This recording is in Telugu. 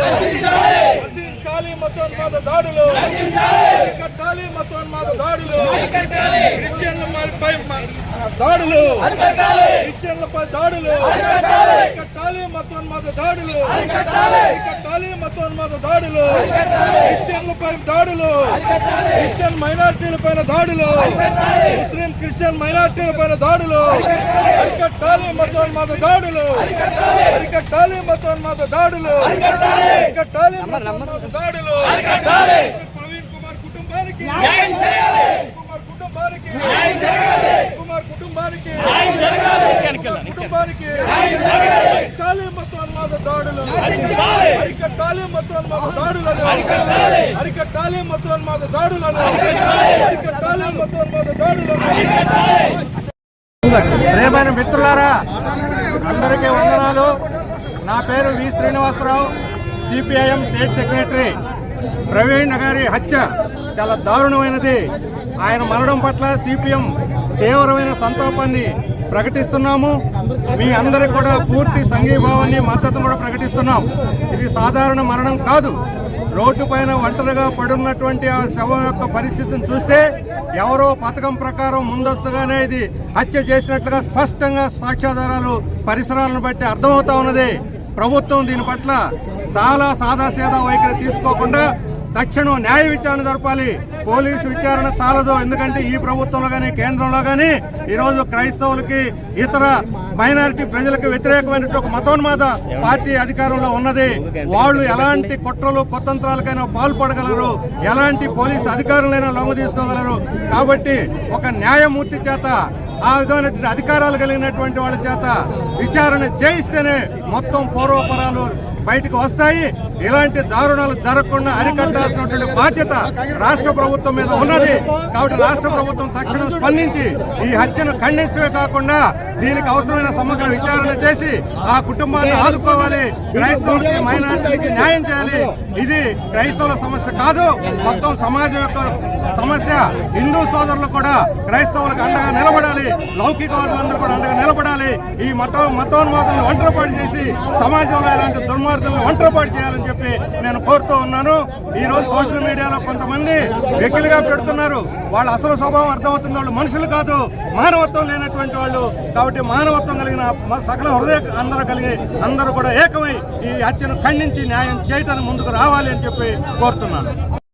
నశించాలి మతోన్మాద దాడులు, అరికట్టాలి మతోన్మాద దాడులు, క్రిస్టియన్లపై దాడులు, క్రిస్టియన్లపై దాడులు, అరికట్టాలి మతోన్మాద దాడులు, అరికట్టాలి మతోన్మాద దాడులు, క్రిస్టియన్లపై దాడులు, క్రిస్టియన్ మైనార్టీలపైన దాడులు, ముస్లిం క్రిస్టియన్ మైనార్టీలపైన దాడులు, అరికట్టాలి మతోన్మాద దాడులు, అరికట్టాలి మతోన్మాద దాడులు, అరికట్టాలి మతోన్మాద దాడులు, ప్రవీణ్ కుమార్ కుటుంబానికి న్యాయం చేయాలి, కుమార్ కుటుంబానికి న్యాయం జరగాలి, కుమార్ కుటుంబానికి న్యాయం జరగాలి, కుటుంబానికి న్యాయం జరగాలి, అరికట్టాలి మతోన్మాద దాడులు, అరికట్టాలి మతోన్మాద దాడులను, అరికట్టాలి మతోన్మాద దాడులను, అరికట్టాలి మతోన్మాద దాడులను. ప్రియమైన మిత్రులారా, అందరికీ వందనాలు. నా పేరు V Srinivasarao, CPIM state secretary. Praveen గారి హత్య చాలా దారుణమైనది. ఆయన మరణం పట్ల సిపిఎం తీవ్రమైన సంతాపాన్ని ప్రకటిస్తున్నాము. మీ అందరికి కూడా పూర్తి సంఘీభావాన్ని, మద్దతును కూడా ప్రకటిస్తున్నాం. ఇది సాధారణ మరణం కాదు. రోడ్డు పైన ఒంటరిగా పడున్నటువంటి ఆ శవం యొక్క పరిస్థితిని చూస్తే ఎవరో పథకం ప్రకారం ముందస్తుగానే ఇది హత్య చేసినట్లుగా స్పష్టంగా సాక్ష్యాధారాలు పరిసరాలను బట్టి అర్థమవుతా ఉన్నది. ప్రభుత్వం దీని పట్ల చాలా సాదాసీదా వైఖరి తీసుకోకుండా తక్షణం న్యాయ విచారణ జరపాలి. పోలీసు విచారణ చాలదు. ఎందుకంటే ఈ ప్రభుత్వంలో కానీ కేంద్రంలో కానీ ఈరోజు క్రైస్తవులకి, ఇతర మైనారిటీ ప్రజలకు వ్యతిరేకమైన ఒక మతోన్మాద పార్టీ అధికారంలో ఉన్నది. వాళ్ళు ఎలాంటి కుట్రలు కుతంత్రాలకైనా పాల్పడగలరు, ఎలాంటి పోలీసు అధికారులైనా లొంగ తీసుకోగలరు. కాబట్టి ఒక న్యాయమూర్తి చేత, ఆ విధమైనటువంటి అధికారాలు కలిగినటువంటి వాళ్ళ చేత విచారణ చేయిస్తేనే మొత్తం పూర్వపరాలు బయటకు వస్తాయి. ఇలాంటి దారుణాలు జరగకుండా అరికట్టాల్సినటువంటి బాధ్యత రాష్ట్ర ప్రభుత్వం మీద ఉన్నది. కాబట్టి రాష్ట్ర ప్రభుత్వం తక్షణం స్పందించి ఈ హత్యను ఖండించడమే కాకుండా దీనికి అవసరమైన సమగ్ర విచారణ చేసి ఆ కుటుంబాన్ని ఆదుకోవాలి. క్రైస్తవులకి, మైనారిటీలకి న్యాయం చేయాలి. ఇది క్రైస్తవుల సమస్య కాదు, మొత్తం సమాజం యొక్క సమస్య. హిందూ సోదరులు కూడా క్రైస్తవులకు అండగా నిలబడాలి, లౌకికవాదులందరూ కూడా అండగా నిలబడాలి. ఈ మతోన్మాదులను ఒంటరిపాటు చేసి సమాజంలో ఇలాంటి దుర్మార్గులను ఒంటరిపాటు చేయాలని చెప్పి నేను కోరుతూ ఉన్నాను. ఈ రోజు సోషల్ మీడియాలో కొంతమంది వెకిలిగా పెడుతున్నారు. వాళ్ళ అసలు స్వభావం అర్థమవుతుంది. వాళ్ళు మనుషులు కాదు, మానవత్వం లేనటువంటి వాళ్ళు. కాబట్టి మానవత్వం కలిగిన సకల హృదయ అందరూ కూడా ఏకమై ఈ హత్యను ఖండించి న్యాయం చేయటానికి ముందుకు రావాలి అని చెప్పి కోరుతున్నాను.